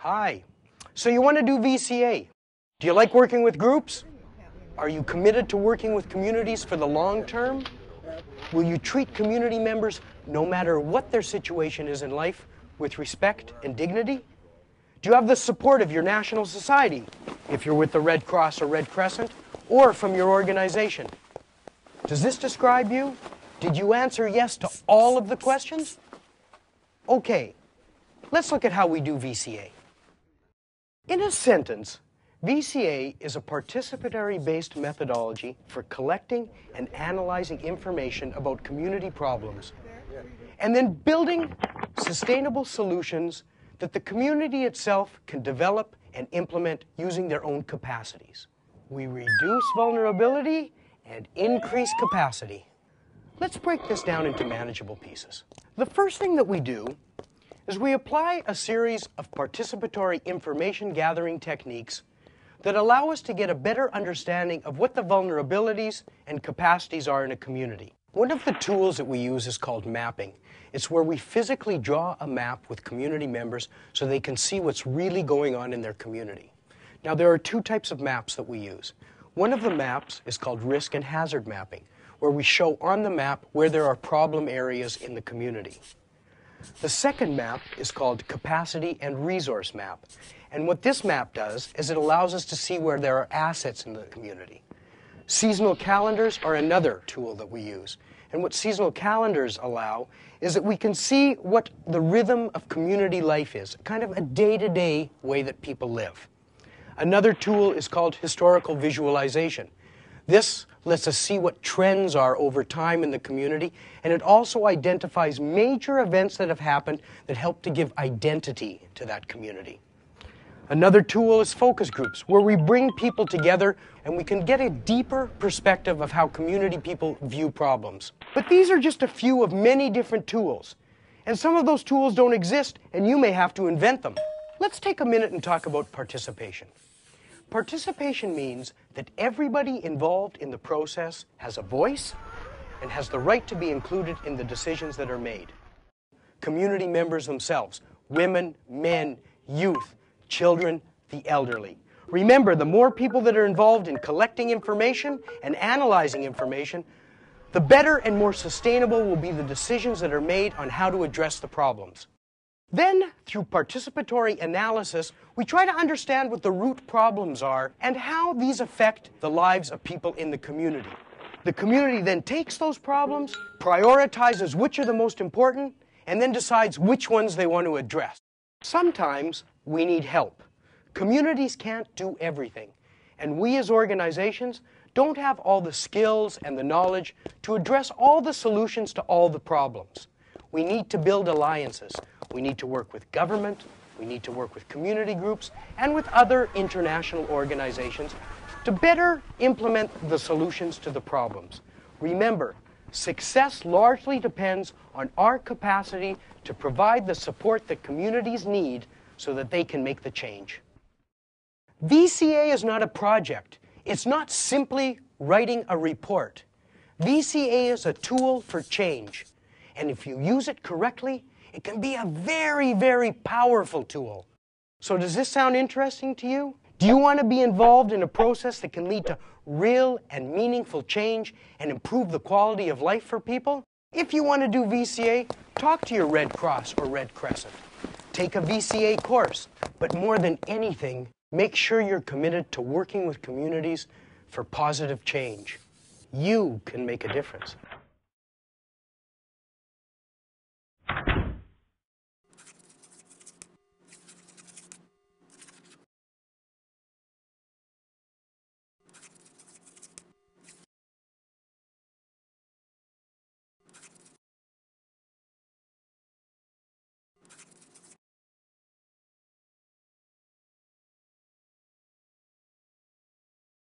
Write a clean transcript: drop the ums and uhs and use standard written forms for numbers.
Hi. So you want to do VCA. Do you like working with groups? Are you committed to working with communities for the long term? Will you treat community members, no matter what their situation is in life, with respect and dignity? Do you have the support of your national society, if you're with the Red Cross or Red Crescent, or from your organization? Does this describe you? Did you answer yes to all of the questions? Okay, let's look at how we do VCA. In a sentence, VCA is a participatory-based methodology for collecting and analyzing information about community problems, and then building sustainable solutions that the community itself can develop and implement using their own capacities. We reduce vulnerability and increase capacity. Let's break this down into manageable pieces. The first thing that we do is we apply a series of participatory information gathering techniques that allow us to get a better understanding of what the vulnerabilities and capacities are in a community. One of the tools that we use is called mapping. It's where we physically draw a map with community members so they can see what's really going on in their community. Now, there are two types of maps that we use. One of the maps is called risk and hazard mapping, where we show on the map where there are problem areas in the community. The second map is called capacity and resource map. And what this map does is it allows us to see where there are assets in the community. Seasonal calendars are another tool that we use. And what seasonal calendars allow is that we can see what the rhythm of community life is, kind of a day-to-day way that people live. Another tool is called historical visualization. This lets us see what trends are over time in the community, and it also identifies major events that have happened that help to give identity to that community. Another tool is focus groups, where we bring people together and we can get a deeper perspective of how community people view problems. But these are just a few of many different tools. And some of those tools don't exist, and you may have to invent them. Let's take a minute and talk about participation. Participation means that everybody involved in the process has a voice and has the right to be included in the decisions that are made. Community members themselves, women, men, youth, children, the elderly. Remember, the more people that are involved in collecting information and analyzing information, the better and more sustainable will be the decisions that are made on how to address the problems. Then, through participatory analysis, we try to understand what the root problems are and how these affect the lives of people in the community. The community then takes those problems, prioritizes which are the most important, and then decides which ones they want to address. Sometimes we need help. Communities can't do everything, and we as organizations don't have all the skills and the knowledge to address all the solutions to all the problems. We need to build alliances. We need to work with government, we need to work with community groups, and with other international organizations to better implement the solutions to the problems. Remember, success largely depends on our capacity to provide the support that communities need so that they can make the change. VCA is not a project. It's not simply writing a report. VCA is a tool for change. And if you use it correctly, it can be a very, very powerful tool. So does this sound interesting to you? Do you want to be involved in a process that can lead to real and meaningful change and improve the quality of life for people? If you want to do VCA, talk to your Red Cross or Red Crescent. Take a VCA course, but more than anything, make sure you're committed to working with communities for positive change. You can make a difference.